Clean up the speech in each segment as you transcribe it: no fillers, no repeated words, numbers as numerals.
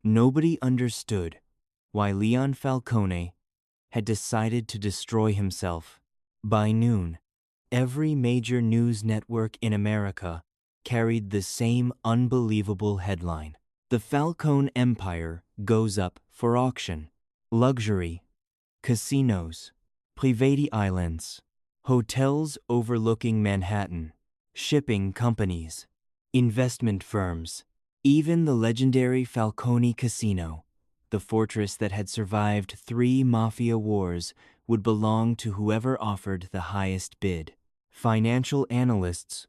Nobody understood why Leon Falcone had decided to destroy himself. By noon, every major news network in America carried the same unbelievable headline. The Falcone Empire goes up for auction. Luxury, casinos, private islands, hotels overlooking Manhattan, shipping companies, investment firms, even the legendary Falcone Casino, the fortress that had survived 3 mafia wars, would belong to whoever offered the highest bid. Financial analysts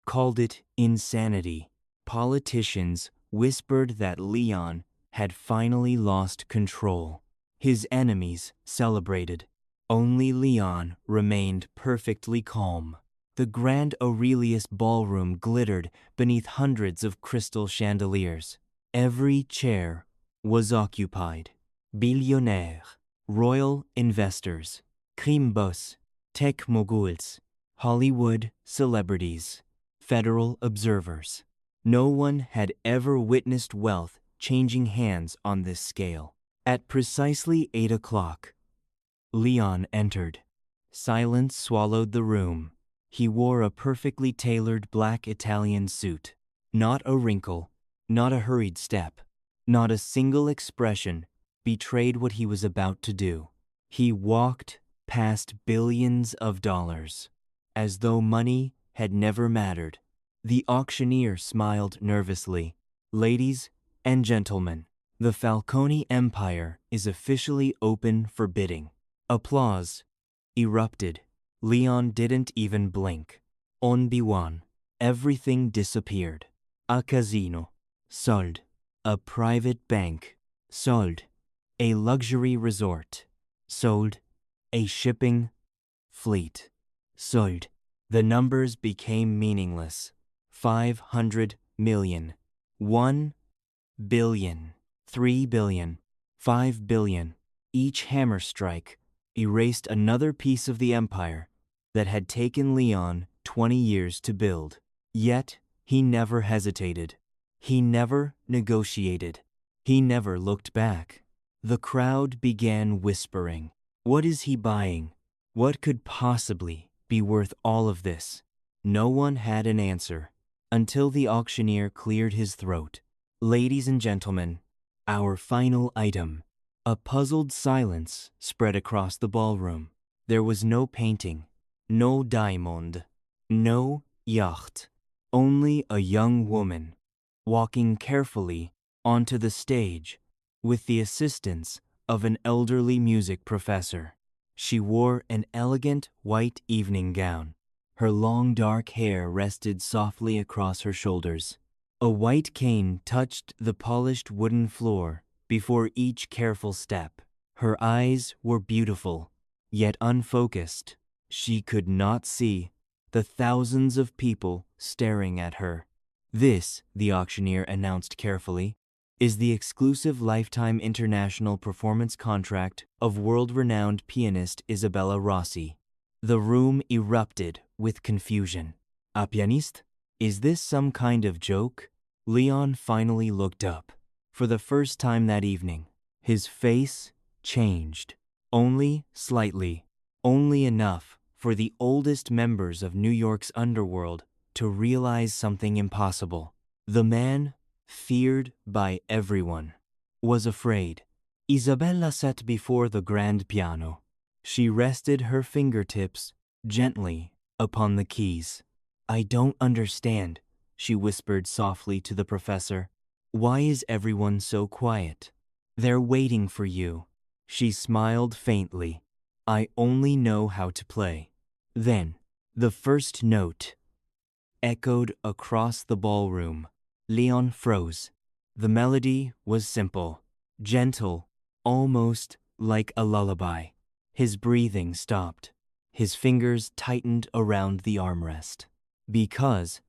called it insanity. Politicians whispered that Leon had finally lost control. His enemies celebrated. Only Leon remained perfectly calm. The Grand Aurelius Ballroom glittered beneath hundreds of crystal chandeliers. Every chair was occupied. Billionaires, royal investors, crime boss, tech moguls, Hollywood celebrities, federal observers. No one had ever witnessed wealth changing hands on this scale. At precisely 8 o'clock, Leon entered. Silence swallowed the room. He wore a perfectly tailored black Italian suit. Not a wrinkle, not a hurried step, not a single expression betrayed what he was about to do. He walked past billions of dollars, as though money had never mattered. The auctioneer smiled nervously. "Ladies and gentlemen, the Falcone Empire is officially open for bidding." Applause erupted. Leon didn't even blink. On B1, everything disappeared. A casino, sold. A private bank, sold. A luxury resort, sold. A shipping fleet, sold. The numbers became meaningless. 500 million, 1 billion, 3 billion, 5 billion. Each hammer strike erased another piece of the empire that had taken Leon 20 years to build. Yet he never hesitated. He never negotiated. He never looked back. The crowd began whispering. What is he buying? What could possibly be worth all of this? No one had an answer until the auctioneer cleared his throat. Ladies and gentlemen, our final item. A puzzled silence spread across the ballroom. There was no painting, no diamond, no yacht, only a young woman walking carefully onto the stage with the assistance of an elderly music professor. She wore an elegant white evening gown. Her long dark hair rested softly across her shoulders. A white cane touched the polished wooden floor before each careful step. Her eyes were beautiful, yet unfocused. She could not see the thousands of people staring at her. This, the auctioneer announced carefully, is the exclusive lifetime international performance contract of world-renowned pianist Isabella Rossi. The room erupted with confusion. A pianist? Is this some kind of joke? Leon finally looked up. For the first time that evening, his face changed. Only slightly. Only enough for the oldest members of New York's underworld to realize something impossible. The man, feared by everyone, was afraid. Isabella sat before the grand piano. She rested her fingertips gently upon the keys. "I don't understand," she whispered softly to the professor. "Why is everyone so quiet? They're waiting for you." She smiled faintly. "I only know how to play." Then, the first note echoed across the ballroom. Leon froze. The melody was simple, gentle, almost like a lullaby. His breathing stopped. His fingers tightened around the armrest. Because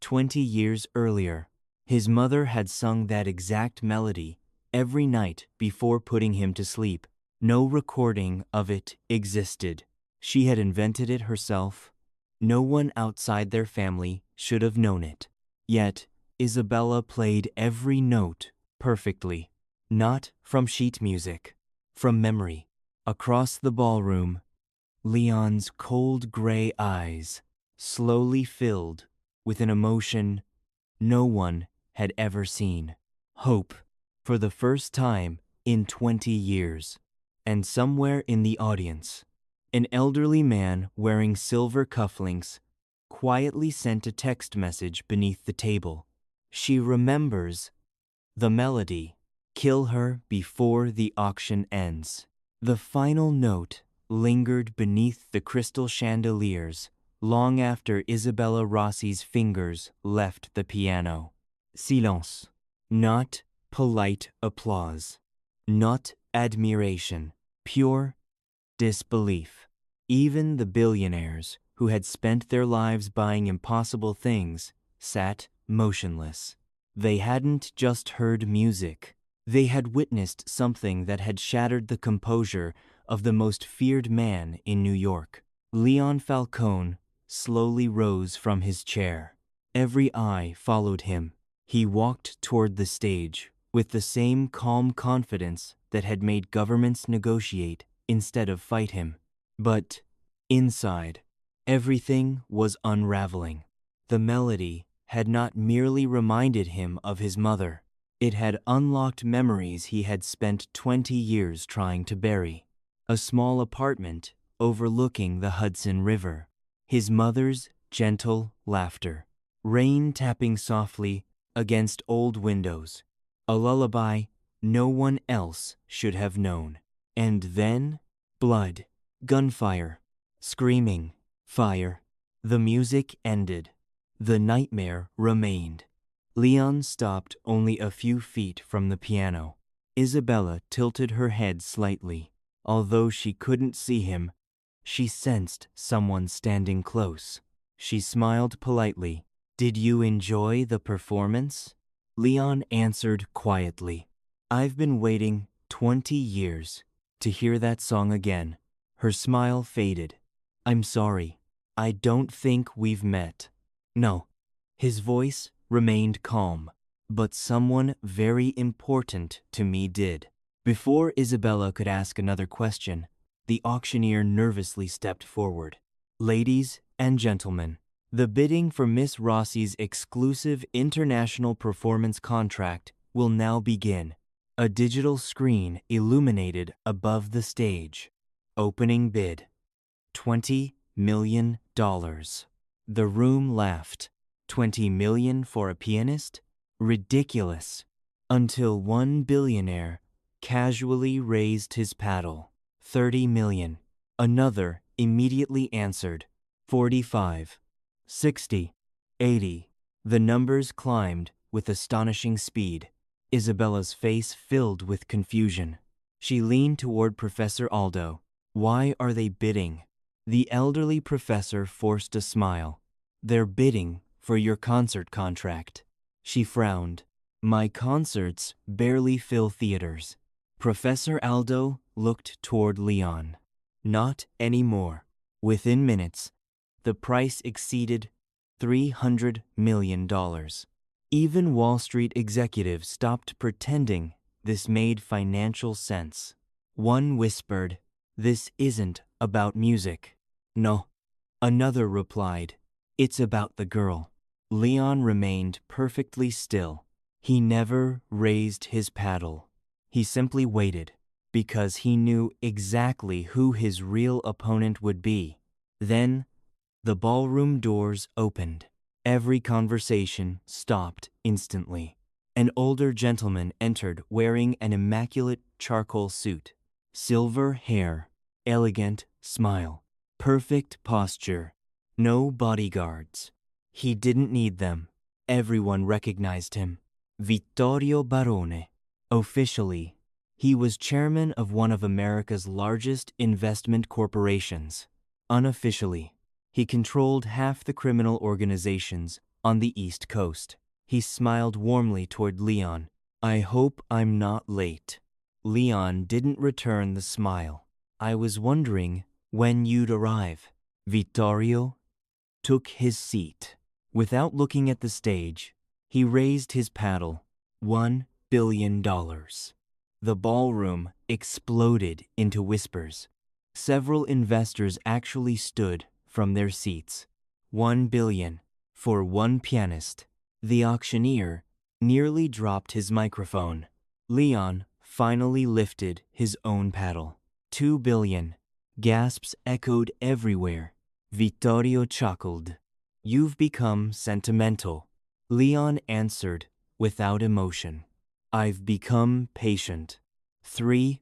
20 years earlier, his mother had sung that exact melody every night before putting him to sleep. No recording of it existed. She had invented it herself. No one outside their family should have known it. Yet, Isabella played every note perfectly. Not from sheet music, from memory. Across the ballroom, Leon's cold gray eyes slowly filled with an emotion no one had ever seen. Hope, for the first time in 20 years. And somewhere in the audience, an elderly man wearing silver cufflinks quietly sent a text message beneath the table. She remembers the melody. Kill her before the auction ends. The final note lingered beneath the crystal chandeliers long after Isabella Rossi's fingers left the piano. Silence. Not polite applause. Not admiration. Pure disbelief. Even the billionaires who had spent their lives buying impossible things sat motionless. They hadn't just heard music. They had witnessed something that had shattered the composure of the most feared man in New York. Leon Falcone slowly rose from his chair. Every eye followed him. He walked toward the stage with the same calm confidence that had made governments negotiate instead of fight him. But inside, everything was unraveling. The melody had not merely reminded him of his mother. It had unlocked memories he had spent 20 years trying to bury. A small apartment overlooking the Hudson River. His mother's gentle laughter. Rain tapping softly against old windows. A lullaby no one else should have known. And then, blood, gunfire, screaming, fire. The music ended. The nightmare remained. Leon stopped only a few feet from the piano. Isabella tilted her head slightly. Although she couldn't see him, she sensed someone standing close. She smiled politely. "Did you enjoy the performance?" Leon answered quietly. "I've been waiting 20 years to hear that song again." Her smile faded. "I'm sorry. I don't think we've met." "No." His voice remained calm. "But someone very important to me did." Before Isabella could ask another question, the auctioneer nervously stepped forward. "Ladies and gentlemen, the bidding for Miss Rossi's exclusive international performance contract will now begin." A digital screen illuminated above the stage. Opening bid. $20 million. The room laughed. 20 million for a pianist? Ridiculous. Until one billionaire casually raised his paddle. 30 million. Another immediately answered. 45. 60. 80. The numbers climbed with astonishing speed. Isabella's face filled with confusion. She leaned toward Professor Aldo. "Why are they bidding?" The elderly professor forced a smile. "They're bidding for your concert contract." She frowned. "My concerts barely fill theaters." Professor Aldo looked toward Leon. "Not anymore." Within minutes, the price exceeded $300 million. Even Wall Street executives stopped pretending this made financial sense. One whispered, "This isn't about music." "No." Another replied, "It's about the girl." Leon remained perfectly still. He never raised his paddle. He simply waited, because he knew exactly who his real opponent would be. Then, the ballroom doors opened. Every conversation stopped instantly. An older gentleman entered wearing an immaculate charcoal suit. Silver hair, elegant smile, perfect posture, no bodyguards. He didn't need them. Everyone recognized him. Vittorio Barone. Officially, he was chairman of one of America's largest investment corporations. Unofficially, he controlled half the criminal organizations on the East Coast. He smiled warmly toward Leon. "I hope I'm not late." Leon didn't return the smile. "I was wondering when you'd arrive." Vittorio took his seat. Without looking at the stage, he raised his paddle. 1 billion. The ballroom exploded into whispers. Several investors actually stood from their seats. 1 billion for one pianist. The auctioneer nearly dropped his microphone. Leon finally lifted his own paddle. 2 billion. Gasps echoed everywhere. Vittorio chuckled. You've become sentimental. Leon answered without emotion. I've become patient. 3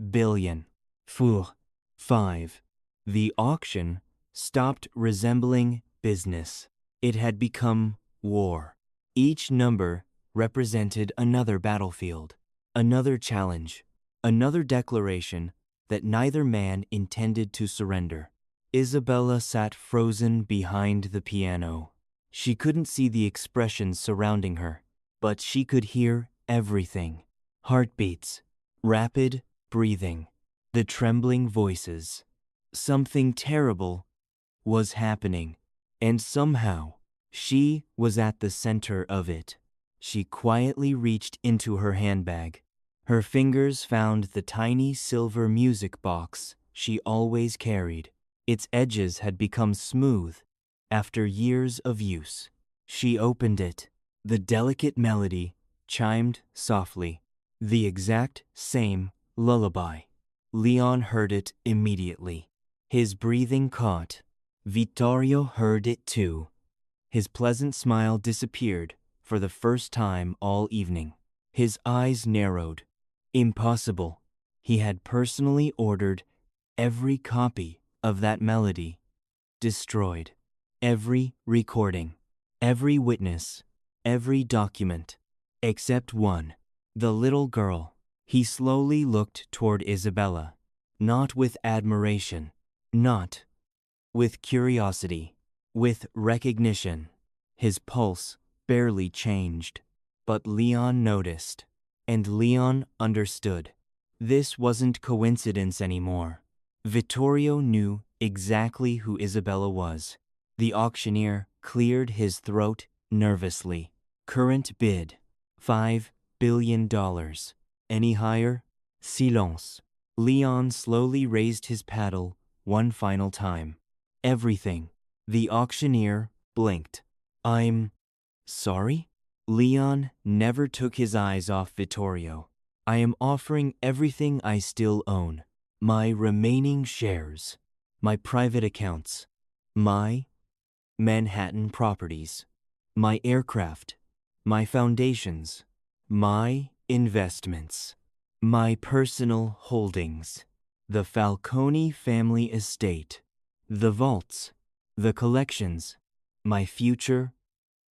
billion. 5. The auction stopped resembling business. It had become war. Each number represented another battlefield, another challenge, another declaration that neither man intended to surrender. Isabella sat frozen behind the piano. She couldn't see the expressions surrounding her, but she could hear everything. Heartbeats, rapid breathing, the trembling voices. Something terrible was happening, and somehow she was at the center of it. She quietly reached into her handbag. Her fingers found the tiny silver music box she always carried. Its edges had become smooth after years of use. She opened it. The delicate melody chimed softly, the exact same lullaby. Leon heard it immediately. His breathing caught. Vittorio heard it too. His pleasant smile disappeared for the first time all evening. His eyes narrowed. Impossible. He had personally ordered every copy of that melody. Destroyed. Every recording. Every witness. Every document. Except one. The little girl. He slowly looked toward Isabella. Not with admiration. Not with curiosity. With recognition. His pulse barely changed. But Leon noticed. And Leon understood. This wasn't coincidence anymore. Vittorio knew exactly who Isabella was. The auctioneer cleared his throat nervously. Current bid, $5 billion. Any higher? Silence. Leon slowly raised his paddle one final time. Everything. The auctioneer blinked. I'm sorry? Leon never took his eyes off Vittorio. I am offering everything I still own. My remaining shares. My private accounts. My Manhattan properties. My aircraft. My foundations. My investments. My personal holdings. The Falcone family estate. The vaults. The collections. My future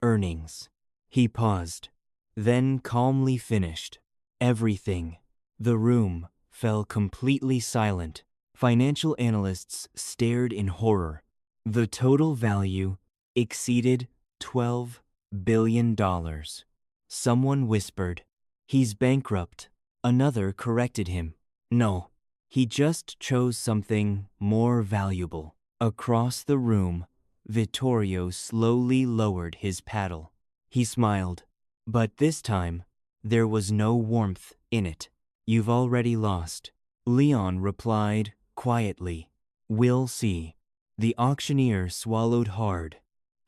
earnings. He paused, then calmly finished. Everything. The room fell completely silent. Financial analysts stared in horror. The total value exceeded $12 billion. Someone whispered, "He's bankrupt." Another corrected him. No, he just chose something more valuable. Across the room, Vittorio slowly lowered his paddle. He smiled, but this time, there was no warmth in it. You've already lost. Leon replied quietly. We'll see. The auctioneer swallowed hard.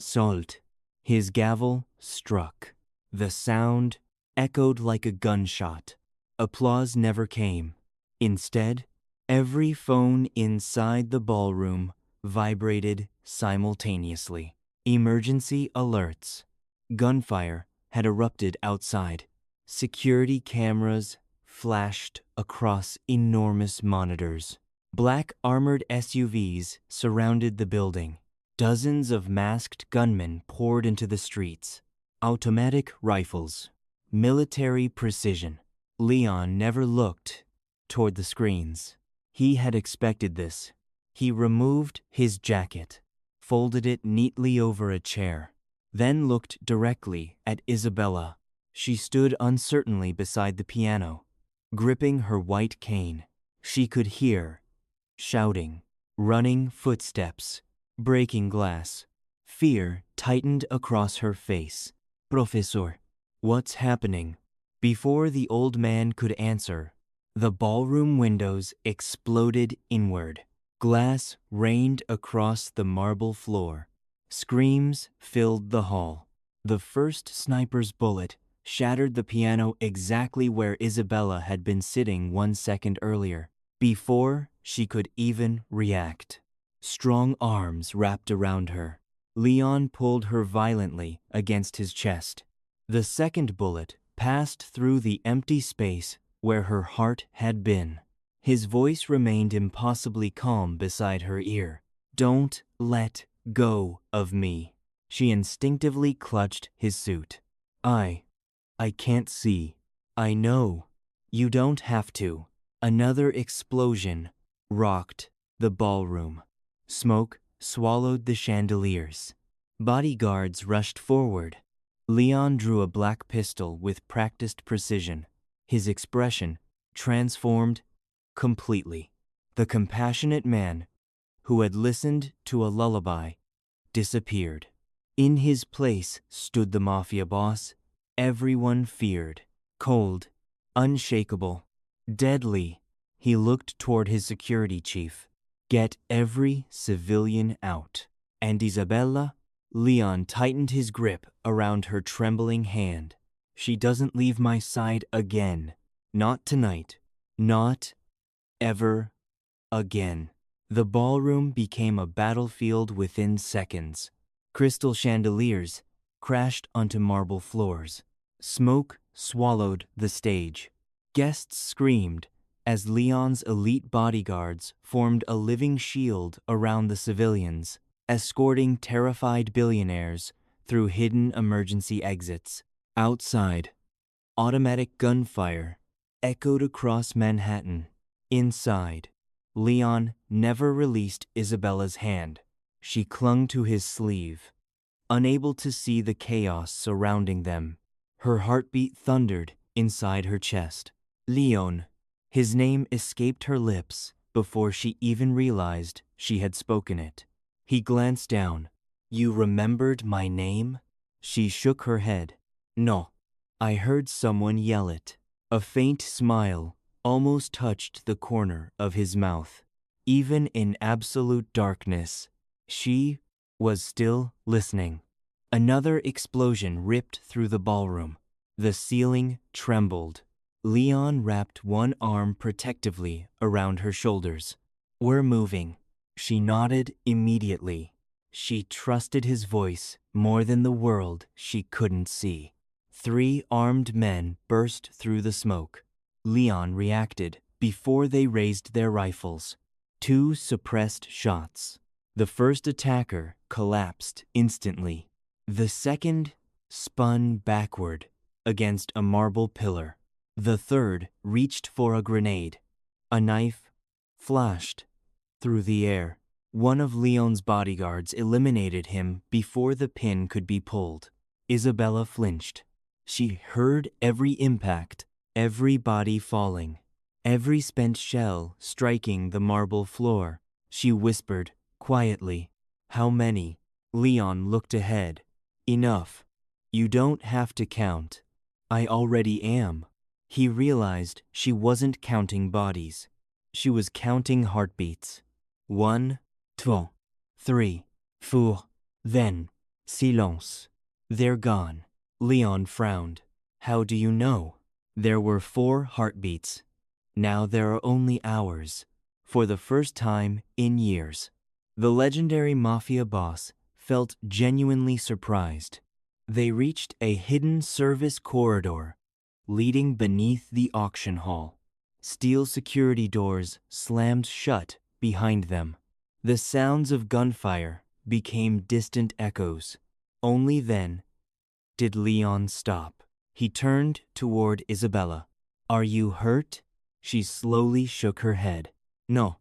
Sold. His gavel struck. The sound echoed like a gunshot. Applause never came. Instead, every phone inside the ballroom vibrated simultaneously. Emergency alerts. Gunfire had erupted outside. Security cameras flashed across enormous monitors. Black armored SUVs surrounded the building. Dozens of masked gunmen poured into the streets. Automatic rifles. Military precision. Leon never looked toward the screens. He had expected this. He removed his jacket, folded it neatly over a chair, then looked directly at Isabella. She stood uncertainly beside the piano, gripping her white cane. She could hear shouting, running footsteps, breaking glass. Fear tightened across her face. Professor, what's happening? Before the old man could answer, the ballroom windows exploded inward. Glass rained across the marble floor. Screams filled the hall. The first sniper's bullet shattered the piano exactly where Isabella had been sitting 1 second earlier, before she could even react. Strong arms wrapped around her. Leon pulled her violently against his chest. The second bullet passed through the empty space where her heart had been. His voice remained impossibly calm beside her ear. "Don't let go of me." She instinctively clutched his suit. I can't see." "I know. You don't have to." Another explosion rocked the ballroom. Smoke swallowed the chandeliers. Bodyguards rushed forward. Leon drew a black pistol with practiced precision. His expression transformed completely. The compassionate man who had listened to a lullaby disappeared. In his place stood the Mafia Boss. Everyone feared. Cold, unshakable, deadly. He looked toward his security chief. "Get every civilian out." And Isabella? Leon tightened his grip around her trembling hand. "She doesn't leave my side again. Not tonight. Not ever again." The ballroom became a battlefield within seconds. Crystal chandeliers crashed onto marble floors. Smoke swallowed the stage. Guests screamed as Leon's elite bodyguards formed a living shield around the civilians, escorting terrified billionaires through hidden emergency exits. Outside, automatic gunfire echoed across Manhattan. Inside, Leon never released Isabella's hand. She clung to his sleeve, unable to see the chaos surrounding them. Her heartbeat thundered inside her chest. Leon. His name escaped her lips before she even realized she had spoken it. He glanced down. "You remembered my name?" She shook her head. "No. I heard someone yell it." A faint smile almost touched the corner of his mouth. Even in absolute darkness, she was still listening. Another explosion ripped through the ballroom. The ceiling trembled. Leon wrapped one arm protectively around her shoulders. "We're moving." She nodded immediately. She trusted his voice more than the world she couldn't see. 3 armed men burst through the smoke. Leon reacted before they raised their rifles. 2 suppressed shots. The first attacker collapsed instantly. The second spun backward against a marble pillar. The third reached for a grenade. A knife flashed through the air. One of Leon's bodyguards eliminated him before the pin could be pulled. Isabella flinched. She heard every impact, every body falling, every spent shell striking the marble floor. She whispered quietly, "How many?" Leon looked ahead. "Enough. You don't have to count. I already am." He realized she wasn't counting bodies. She was counting heartbeats. 1, 2, 3, 4. Then, silence. "They're gone." Leon frowned. "How do you know?" There were 4 heartbeats. Now there are only hours. For the first time in years. The legendary Mafia Boss felt genuinely surprised. They reached a hidden service corridor leading beneath the auction hall. Steel security doors slammed shut behind them. The sounds of gunfire became distant echoes. Only then did Leon stop. He turned toward Isabella. "Are you hurt?" She slowly shook her head. "No,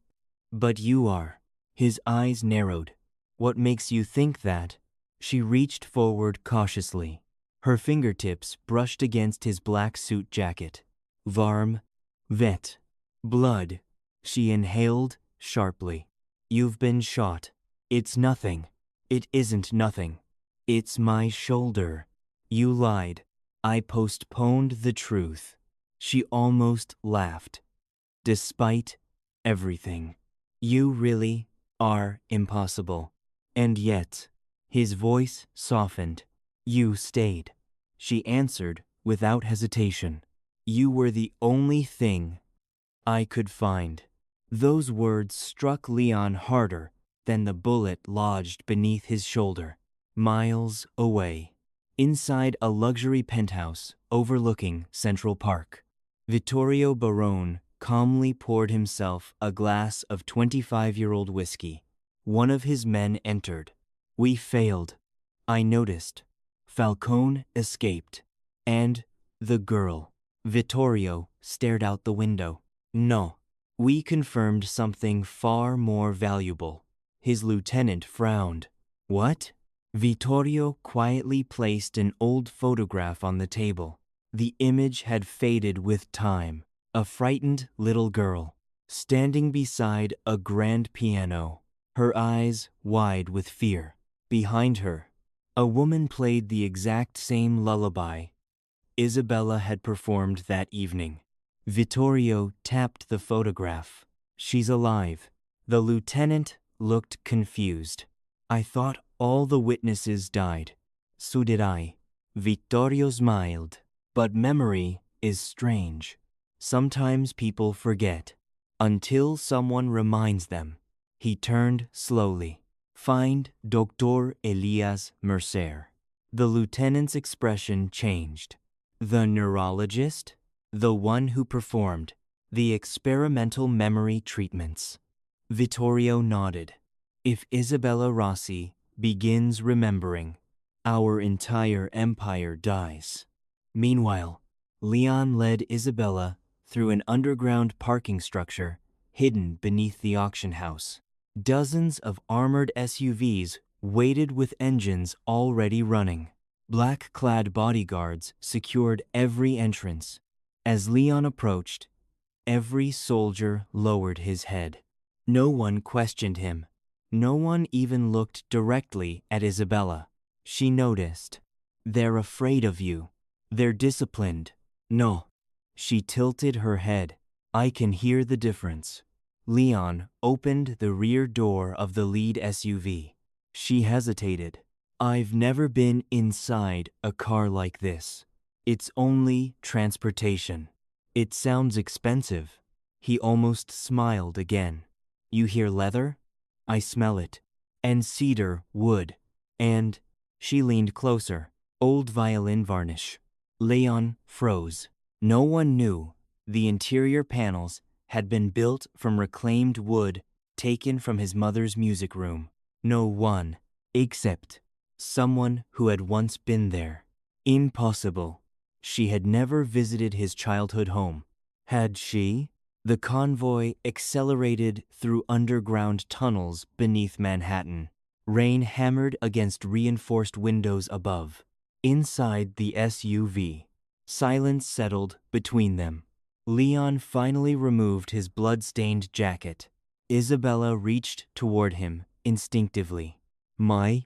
but you are." His eyes narrowed. "What makes you think that?" She reached forward cautiously. Her fingertips brushed against his black suit jacket. "Varm, vet, blood." She inhaled sharply. "You've been shot." "It's nothing." "It isn't nothing. It's my shoulder." "You lied." I postponed the truth. She almost laughed. Despite everything, you really are impossible. And yet, his voice softened. You stayed. She answered without hesitation. You were the only thing I could find. Those words struck Leon harder than the bullet lodged beneath his shoulder. Miles away, inside a luxury penthouse overlooking Central Park, Vittorio Barone calmly poured himself a glass of 25-year-old whiskey. One of his men entered. We failed. I noticed. Falcone escaped. And the girl. Vittorio stared out the window. No. We confirmed something far more valuable. His lieutenant frowned. What? Vittorio quietly placed an old photograph on the table. The image had faded with time. A frightened little girl, standing beside a grand piano, her eyes wide with fear. Behind her, a woman played the exact same lullaby Isabella had performed that evening. Vittorio tapped the photograph. She's alive. The lieutenant looked confused. I thought all the witnesses died. So did I. Vittorio smiled. But memory is strange. Sometimes people forget, until someone reminds them. He turned slowly. Find Dr. Elias Mercer. The lieutenant's expression changed. The neurologist? The one who performed the experimental memory treatments. Vittorio nodded. If Isabella Rossi begins remembering, our entire empire dies. Meanwhile, Leon led Isabella through an underground parking structure hidden beneath the auction house. Dozens of armored SUVs waited with engines already running. Black-clad bodyguards secured every entrance. As Leon approached, every soldier lowered his head. No one questioned him. No one even looked directly at Isabella. She noticed. They're afraid of you. They're disciplined. No. She tilted her head. I can hear the difference. Leon opened the rear door of the lead SUV. She hesitated. I've never been inside a car like this. It's only transportation. It sounds expensive. He almost smiled again. You hear leather? I smell it. And cedar wood. And she leaned closer. Old violin varnish. Leon froze. No one knew the interior panels had been built from reclaimed wood taken from his mother's music room. No one, except someone who had once been there. Impossible. She had never visited his childhood home. Had she? The convoy accelerated through underground tunnels beneath Manhattan. Rain hammered against reinforced windows above. Inside the SUV, silence settled between them. Leon finally removed his blood-stained jacket. Isabella reached toward him instinctively. My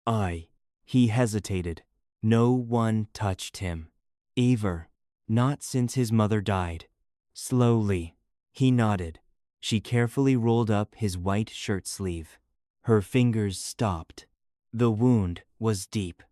eye. He hesitated. No one touched him. Ever. Not since his mother died. Slowly, he nodded. She carefully rolled up his white shirt sleeve. Her fingers stopped. The wound was deep.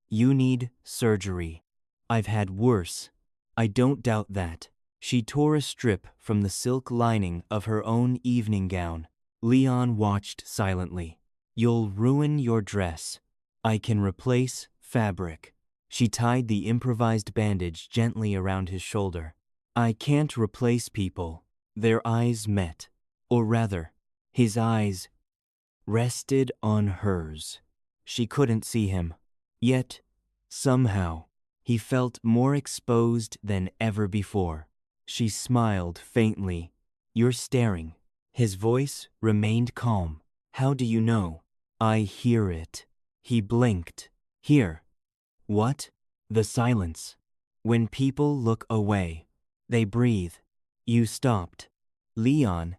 You need surgery. I've had worse. I don't doubt that. She tore a strip from the silk lining of her own evening gown. Leon watched silently. You'll ruin your dress. I can replace fabric. She tied the improvised bandage gently around his shoulder. I can't replace people. Their eyes met. Or rather, his eyes rested on hers. She couldn't see him. Yet, somehow, he felt more exposed than ever before. She smiled faintly. You're staring. His voice remained calm. How do you know? I hear it. He blinked. Hear. What? The silence. When people look away, they breathe. You stopped. Leon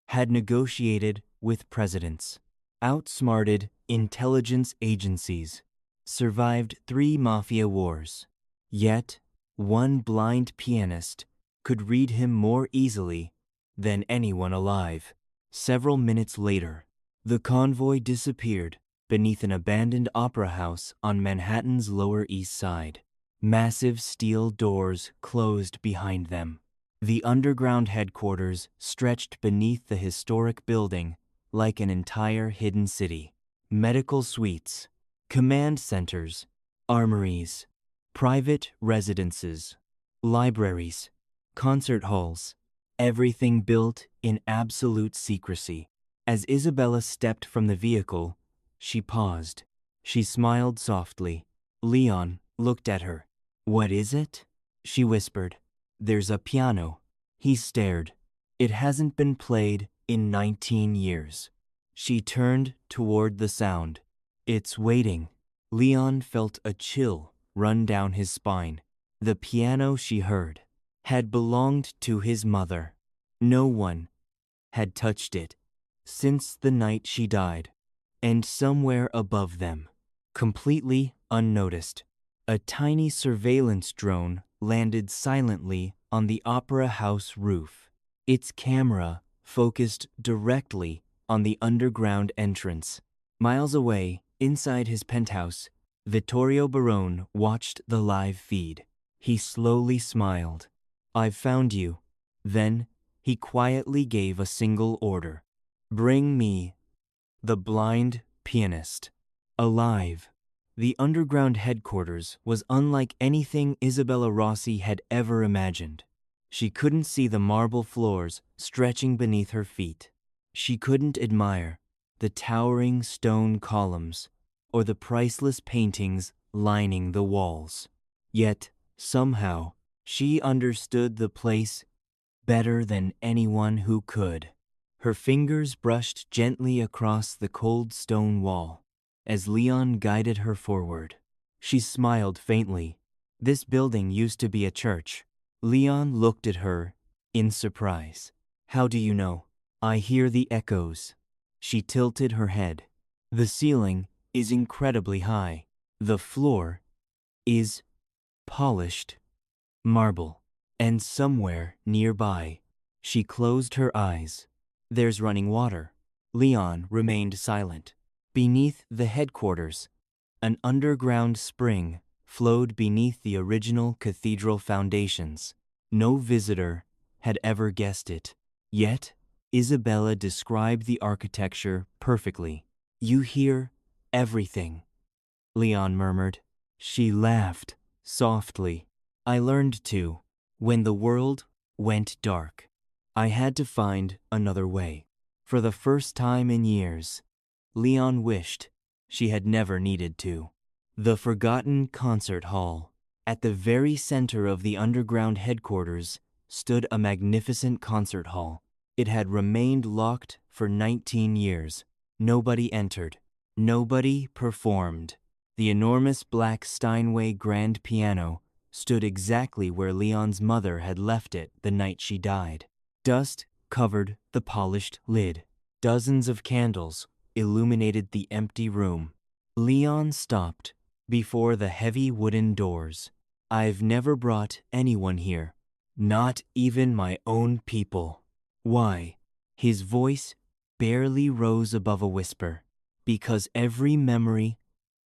had negotiated with presidents, outsmarted intelligence agencies, survived 3 mafia wars. Yet, one blind pianist could read him more easily than anyone alive. Several minutes later, the convoy disappeared beneath an abandoned opera house on Manhattan's Lower East Side. Massive steel doors closed behind them. The underground headquarters stretched beneath the historic building like an entire hidden city. Medical suites, command centers, armories, private residences, libraries, concert halls, everything built in absolute secrecy. As Isabella stepped from the vehicle, she paused. She smiled softly. Leon looked at her. "What is it?" she whispered. "There's a piano." He stared. "It hasn't been played in 19 years. She turned toward the sound. "It's waiting." Leon felt a chill run down his spine. The piano she heard had belonged to his mother. No one had touched it since the night she died. And somewhere above them, completely unnoticed, a tiny surveillance drone landed silently on the opera house roof. Its camera focused directly on the underground entrance. Miles away, inside his penthouse, Vittorio Barone watched the live feed. He slowly smiled. "I've found you." Then he quietly gave a single order. "Bring me the blind pianist." Alive. The underground headquarters was unlike anything Isabella Rossi had ever imagined. She couldn't see the marble floors stretching beneath her feet. She couldn't admire the towering stone columns or the priceless paintings lining the walls. Yet, somehow, she understood the place better than anyone who could. Her fingers brushed gently across the cold stone wall as Leon guided her forward. She smiled faintly. This building used to be a church. Leon looked at her in surprise. "How do you know?" "I hear the echoes." She tilted her head. "The ceiling is incredibly high. The floor is polished marble. And somewhere nearby," she closed her eyes, "there's running water." Leon remained silent. Beneath the headquarters, an underground spring flowed beneath the original cathedral foundations. No visitor had ever guessed it. Yet, Isabella described the architecture perfectly. "You hear everything," Leon murmured. She laughed softly. "I learned to. When the world went dark, I had to find another way." For the first time in years, Leon wished she had never needed to. The forgotten concert hall. At the very center of the underground headquarters stood a magnificent concert hall. It had remained locked for 19 years. Nobody entered. Nobody performed. The enormous black Steinway grand piano stood exactly where Leon's mother had left it the night she died. Dust covered the polished lid. Dozens of candles illuminated the empty room. Leon stopped before the heavy wooden doors. "I've never brought anyone here, not even my own people." "Why?" His voice barely rose above a whisper. "Because every memory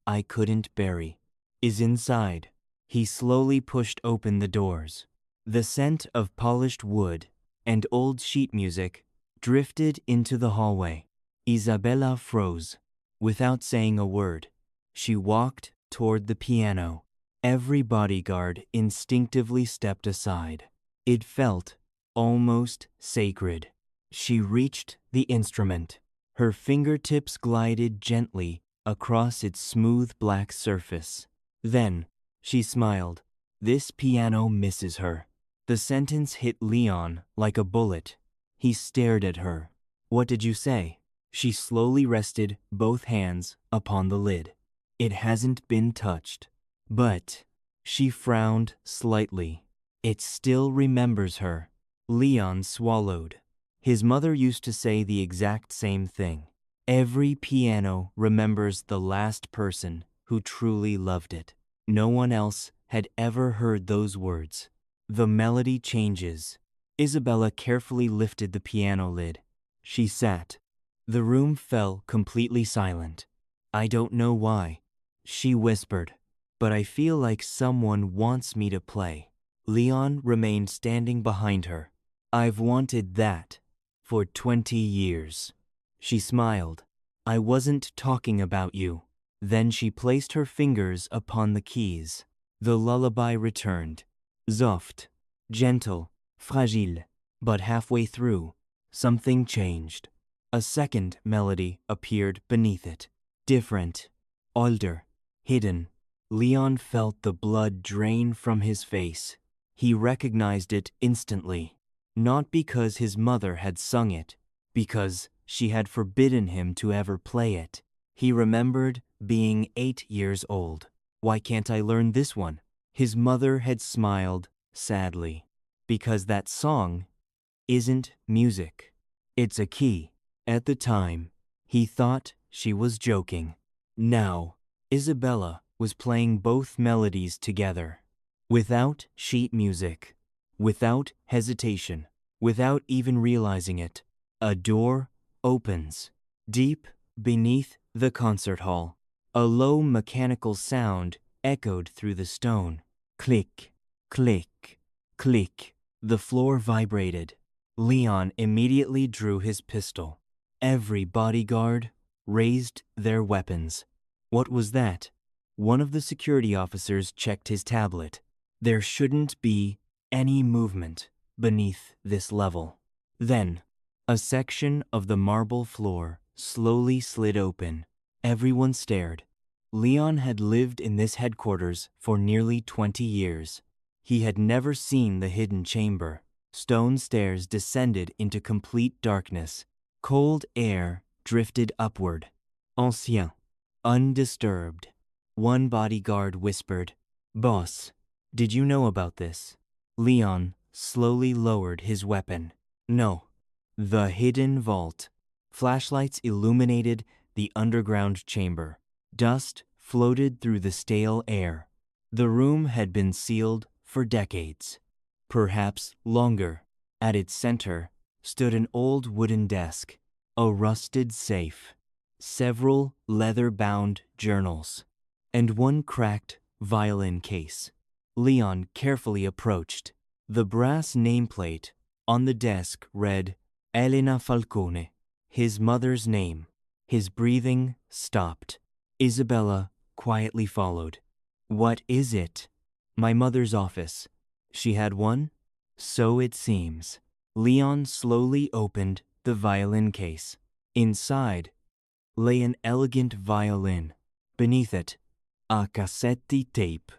I couldn't bury is inside." He slowly pushed open the doors. The scent of polished wood and old sheet music drifted into the hallway. Isabella froze. Without saying a word, she walked toward the piano. Every bodyguard instinctively stepped aside. It felt almost sacred. She reached the instrument. Her fingertips glided gently across its smooth black surface. Then she smiled. "This piano misses her." The sentence hit Leon like a bullet. He stared at her. "What did you say?" She slowly rested both hands upon the lid. "It hasn't been touched." "But," she frowned slightly, "it still remembers her." Leon swallowed. His mother used to say the exact same thing. Every piano remembers the last person who truly loved it. No one else had ever heard those words. The melody changes. Isabella carefully lifted the piano lid. She sat. The room fell completely silent. I don't know why, she whispered, but I feel like someone wants me to play. Leon remained standing behind her. I've wanted that for 20 years. She smiled. I wasn't talking about you. Then she placed her fingers upon the keys. The lullaby returned. Soft, gentle, fragile. But halfway through, something changed. A second melody appeared beneath it. Different, older, hidden. Leon felt the blood drain from his face. He recognized it instantly. Not because his mother had sung it, because she had forbidden him to ever play it. He remembered being 8 years old. Why can't I learn this one? His mother had smiled sadly. Because that song isn't music. It's a key. At the time, he thought she was joking. Now, Isabella was playing both melodies together. Without sheet music, without hesitation, without even realizing it, a door opens. Deep beneath the concert hall, a low mechanical sound echoed through the stone. Click, click, click. The floor vibrated. Leon immediately drew his pistol. Every bodyguard raised their weapons. What was that? One of the security officers checked his tablet. There shouldn't be any movement beneath this level. Then, a section of the marble floor slowly slid open. Everyone stared. Leon had lived in this headquarters for nearly 20 years. He had never seen the hidden chamber. Stone stairs descended into complete darkness. Cold air drifted upward. Ancien, undisturbed. One bodyguard whispered, "Boss, did you know about this?" Leon slowly lowered his weapon. No. The hidden vault. Flashlights illuminated the underground chamber. Dust floated through the stale air. The room had been sealed for decades, perhaps longer. At its center stood an old wooden desk, a rusted safe, several leather-bound journals, and one cracked violin case. Leon carefully approached. The brass nameplate on the desk read Leon Falcone, his mother's name. His breathing stopped. Isabella quietly followed. What is it? My mother's office. She had one? So it seems. Leon slowly opened the violin case. Inside lay an elegant violin. Beneath it, a cassette tape,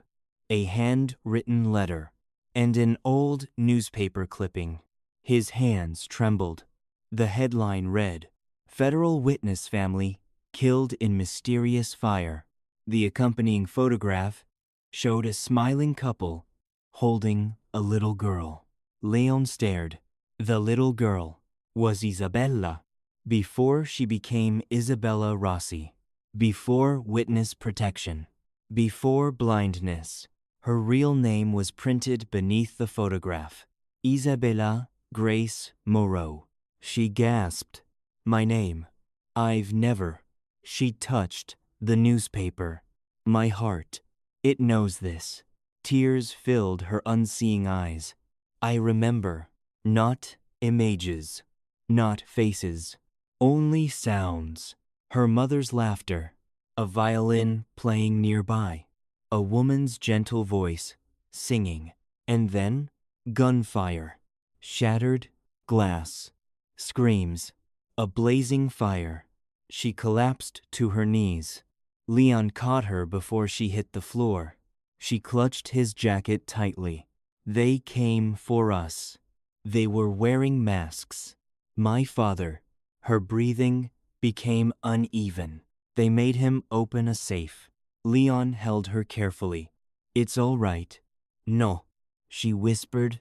a hand-written letter, and an old newspaper clipping. His hands trembled. The headline read, "Federal Witness Family Killed in Mysterious Fire." The accompanying photograph showed a smiling couple holding a little girl. Leon stared. The little girl was Isabella. Before she became Isabella Rossi. Before witness protection. Before blindness. Her real name was printed beneath the photograph. Isabella Grace Moreau. She gasped, "My name. I've never." She touched the newspaper. My heart. It knows this. Tears filled her unseeing eyes. I remember. Not images. Not faces. Only sounds. Her mother's laughter. A violin playing nearby. A woman's gentle voice singing. And then gunfire. Shattered glass. Screams. A blazing fire. She collapsed to her knees. Leon caught her before she hit the floor. She clutched his jacket tightly. They came for us. They were wearing masks. My father. Her breathing became uneven. They made him open a safe. Leon held her carefully. It's all right. No, she whispered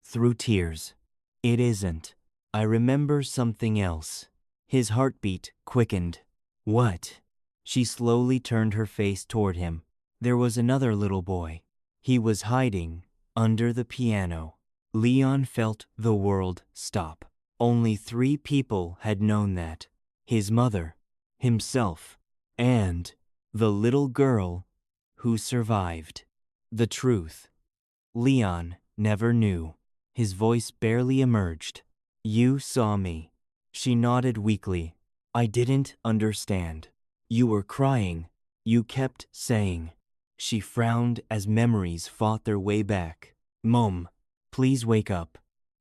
through tears. It isn't. I remember something else. His heartbeat quickened. What? She slowly turned her face toward him. There was another little boy. He was hiding under the piano. Leon felt the world stop. Only 3 people had known that: his mother, himself, and the little girl who survived. The truth, Leon never knew. His voice barely emerged. "You saw me." She nodded weakly. "I didn't understand. You were crying. You kept saying." She frowned as memories fought their way back. "Mom, please wake up."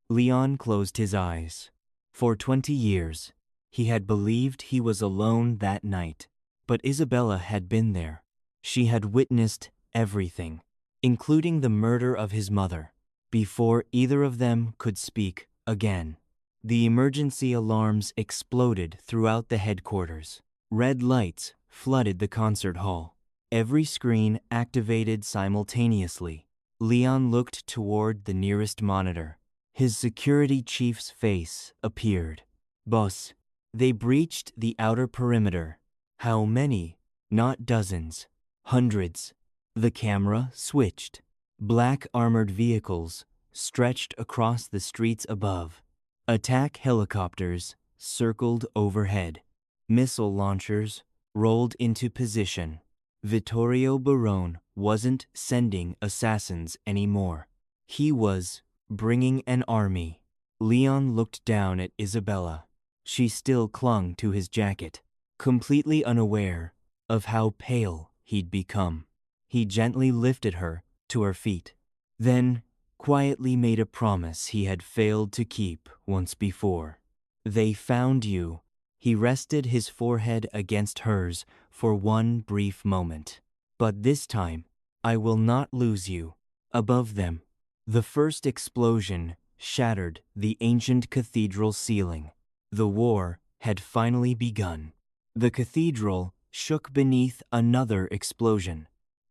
Leon closed his eyes. For 20 years, he had believed he was alone that night. But Isabella had been there. She had witnessed everything, including the murder of his mother, before either of them could speak again. The emergency alarms exploded throughout the headquarters. Red lights flooded the concert hall. Every screen activated simultaneously. Leon looked toward the nearest monitor. His security chief's face appeared. "Boss, they breached the outer perimeter." "How many?" "Not dozens. Hundreds." The camera switched. Black armored vehicles stretched across the streets above. Attack helicopters circled overhead. Missile launchers rolled into position. Vittorio Barone wasn't sending assassins anymore. He was bringing an army. Leon looked down at Isabella. She still clung to his jacket, completely unaware of how pale he'd become. He gently lifted her to her feet, then quietly made a promise he had failed to keep once before. "They found you." He rested his forehead against hers for one brief moment. "But this time, I will not lose you." Above them, the first explosion shattered the ancient cathedral ceiling. The war had finally begun. The cathedral shook beneath another explosion.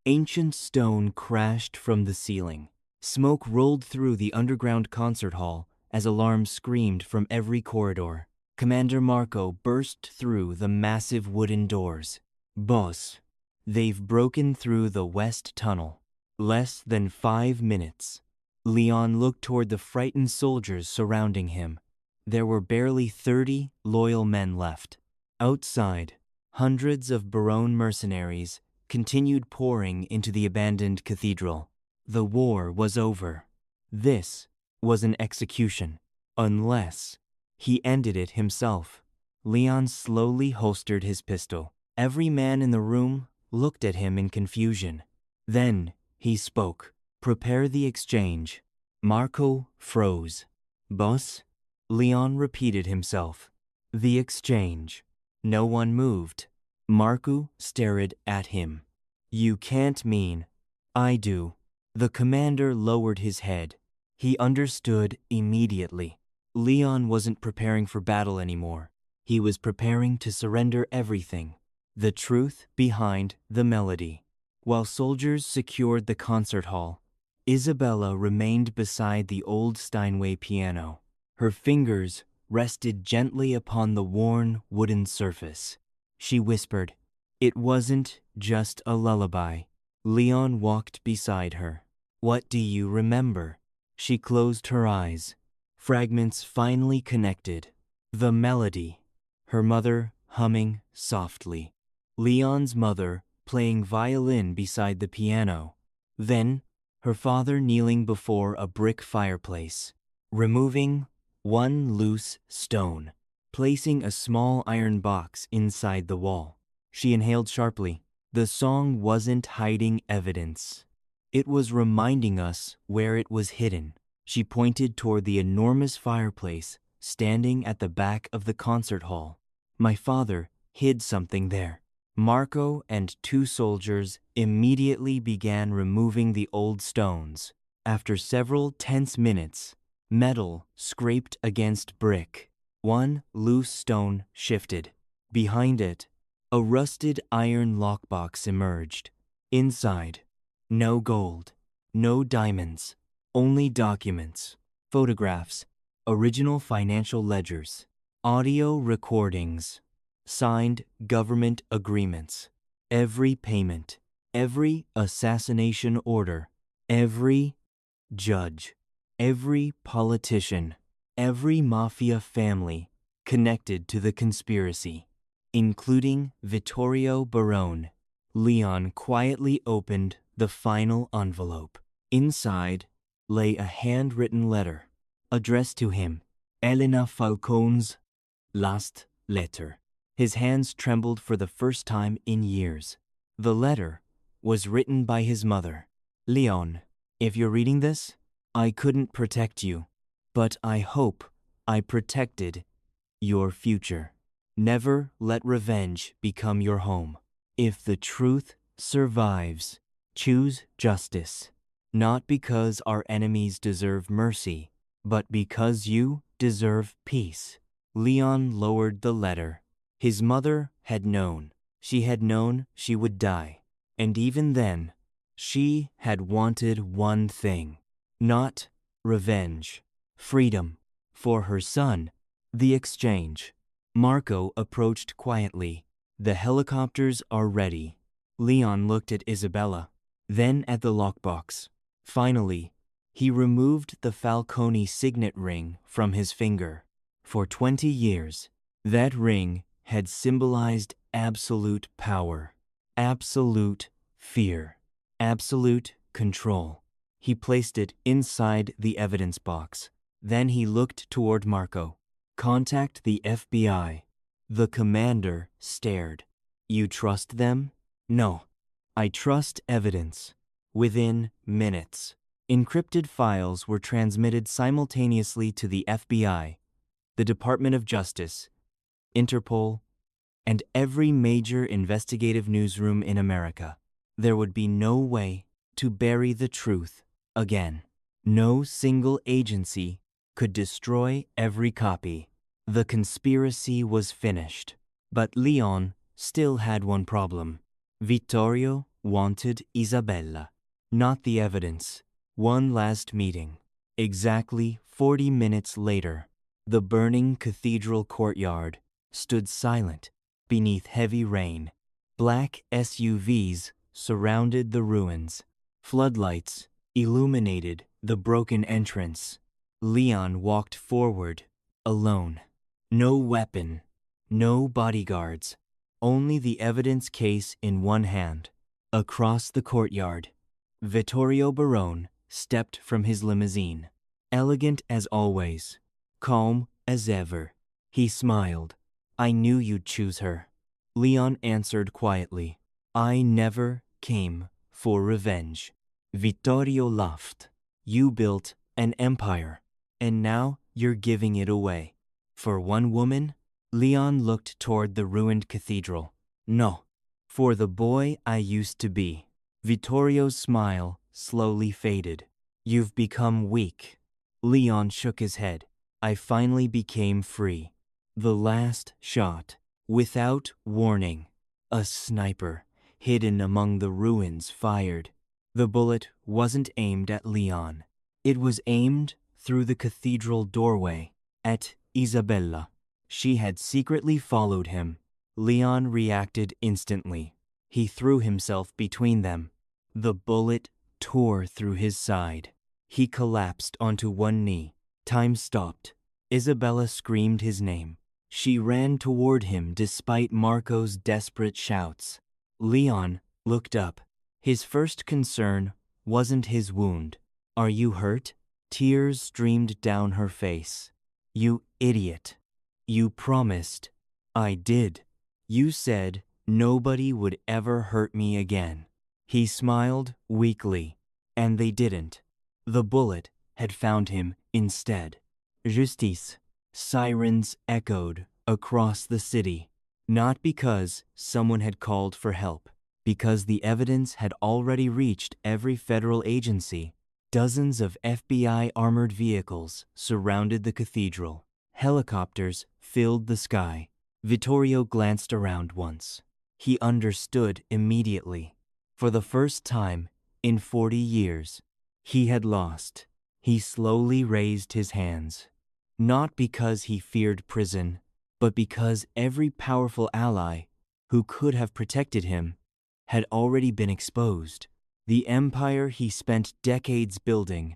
Ancient stone crashed from the ceiling. Smoke rolled through the underground concert hall as alarms screamed from every corridor. Commander Marco burst through the massive wooden doors. "Boss, they've broken through the west tunnel." Less than 5 minutes. Leon looked toward the frightened soldiers surrounding him. There were barely 30 loyal men left. Outside, hundreds of Barone mercenaries continued pouring into the abandoned cathedral. The war was over. This was an execution, unless he ended it himself. Leon slowly holstered his pistol. Every man in the room looked at him in confusion. Then he spoke. "Prepare the exchange." Marco froze. "Boss?" Leon repeated himself. "The exchange." No one moved. Marco stared at him. "You can't mean—" "I do." The commander lowered his head. He understood immediately. Leon wasn't preparing for battle anymore. He was preparing to surrender everything. The truth behind the melody. While soldiers secured the concert hall, Isabella remained beside the old Steinway piano. Her fingers rested gently upon the worn wooden surface. She whispered, "It wasn't just a lullaby." Leon walked beside her. "What do you remember?" She closed her eyes. Fragments finally connected. The melody. Her mother humming softly. Leon's mother playing violin beside the piano. Then, her father kneeling before a brick fireplace, removing one loose stone, placing a small iron box inside the wall. She inhaled sharply. The song wasn't hiding evidence. It was reminding us where it was hidden. She pointed toward the enormous fireplace standing at the back of the concert hall. "My father hid something there." Marco and 2 soldiers immediately began removing the old stones. After several tense minutes, metal scraped against brick. One loose stone shifted. Behind it, a rusted iron lockbox emerged. Inside, no gold, no diamonds, only documents, photographs, original financial ledgers, audio recordings, signed government agreements. Every payment, every assassination order, Every judge, every politician, every mafia family connected to the conspiracy, including Vittorio Barone. Leon quietly opened the final envelope. Inside lay a handwritten letter addressed to him, Elena Falcone's last letter. His hands trembled for the first time in years. The letter was written by his mother. Leon, if you're reading this, I couldn't protect you, but I hope I protected your future. Never let revenge become your home. If the truth survives, choose justice, not because our enemies deserve mercy, but because you deserve peace. Leon lowered the letter. His mother had known. She had known she would die. And even then, she had wanted one thing. Not revenge. Freedom. For her son. The exchange. Marco approached quietly. The helicopters are ready. Leon looked at Isabella, then at the lockbox. Finally, he removed the Falcone signet ring from his finger. For 20 years, that ring had symbolized absolute power, absolute fear, absolute control. He placed it inside the evidence box. Then he looked toward Marco. Contact the FBI. The commander stared. You trust them? No. I trust evidence. Within minutes, encrypted files were transmitted simultaneously to the FBI, the Department of Justice, Interpol, and every major investigative newsroom in America. There would be no way to bury the truth again. No single agency could destroy every copy. The conspiracy was finished. But Leon still had one problem. Vittorio wanted Isabella, not the evidence. One last meeting. Exactly 40 minutes later, the burning cathedral courtyard stood silent beneath heavy rain. Black SUVs surrounded the ruins. Floodlights illuminated the broken entrance. Leon walked forward, alone. No weapon, no bodyguards, only the evidence case in one hand. Across the courtyard, Vittorio Barone stepped from his limousine. Elegant as always, calm as ever. He smiled. I knew you'd choose her. Leon answered quietly. I never came for revenge. Vittorio laughed. You built an empire, and now you're giving it away. For one woman? Leon looked toward the ruined cathedral. No, for the boy I used to be. Vittorio's smile slowly faded. You've become weak. Leon shook his head. I finally became free. The last shot, without warning. A sniper, hidden among the ruins, fired. The bullet wasn't aimed at Leon. It was aimed through the cathedral doorway, at Isabella. She had secretly followed him. Leon reacted instantly. He threw himself between them. The bullet tore through his side. He collapsed onto one knee. Time stopped. Isabella screamed his name. She ran toward him despite Marco's desperate shouts. Leon looked up. His first concern wasn't his wound. Are you hurt? Tears streamed down her face. You idiot. You promised. I did. You said nobody would ever hurt me again. He smiled weakly, and they didn't. The bullet had found him instead. Justice. Sirens echoed across the city, not because someone had called for help, because the evidence had already reached every federal agency. Dozens of FBI armored vehicles surrounded the cathedral. Helicopters filled the sky. Vittorio glanced around once. He understood immediately. For the first time in 40 years, he had lost. He slowly raised his hands. Not because he feared prison, but because every powerful ally who could have protected him had already been exposed. The empire he spent decades building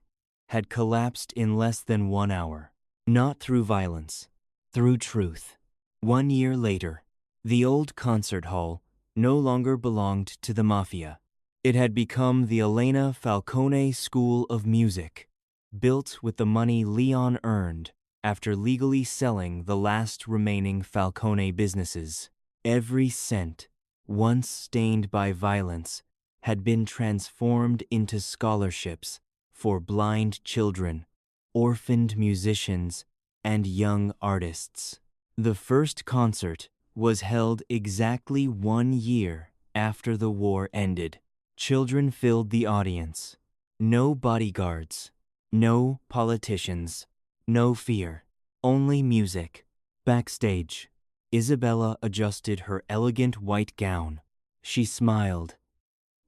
had collapsed in less than 1 hour. Not through violence, through truth. 1 year later, the old concert hall no longer belonged to the Mafia. It had become the Elena Falcone School of Music, built with the money Leon earned after legally selling the last remaining Falcone businesses. Every cent, once stained by violence, had been transformed into scholarships for blind children, orphaned musicians, and young artists. The first concert was held exactly 1 year after the war ended. Children filled the audience. No bodyguards, no politicians, no fear, only music. Backstage, Isabella adjusted her elegant white gown. She smiled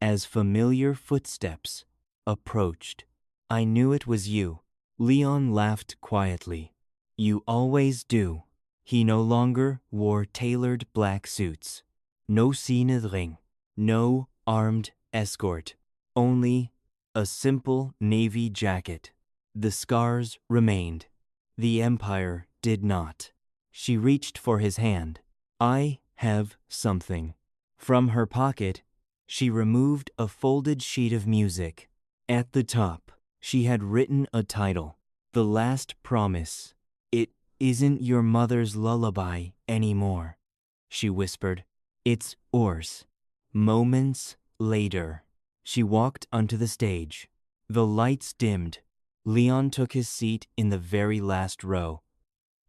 as familiar footsteps approached. "I knew it was you." Leon laughed quietly. "You always do." He no longer wore tailored black suits. No ring, no armed escort, only a simple navy jacket. The scars remained. The empire did not. She reached for his hand. "I have something." From her pocket, she removed a folded sheet of music. At the top, she had written a title, "The Last Promise." "It isn't your mother's lullaby anymore," she whispered. "It's ours." Moments later, she walked onto the stage. The lights dimmed. Leon took his seat in the very last row,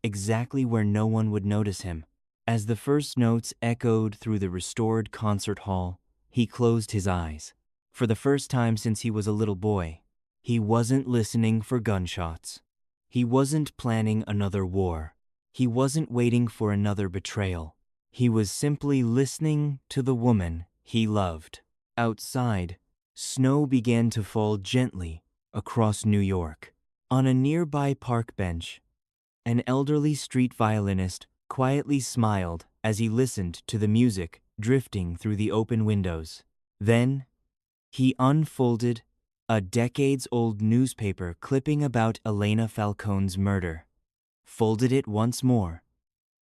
exactly where no one would notice him. As the first notes echoed through the restored concert hall, he closed his eyes. For the first time since he was a little boy, he wasn't listening for gunshots. He wasn't planning another war. He wasn't waiting for another betrayal. He was simply listening to the woman he loved. Outside, snow began to fall gently across New York. On a nearby park bench, an elderly street violinist quietly smiled as he listened to the music drifting through the open windows. Then, he unfolded a decades-old newspaper clipping about Elena Falcone's murder, folded it once more,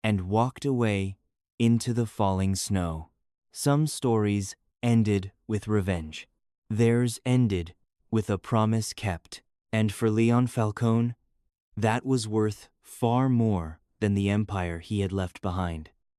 and walked away into the falling snow. Some stories ended with revenge. Theirs ended with a promise kept. And for Leon Falcone, that was worth far more than the empire he had left behind.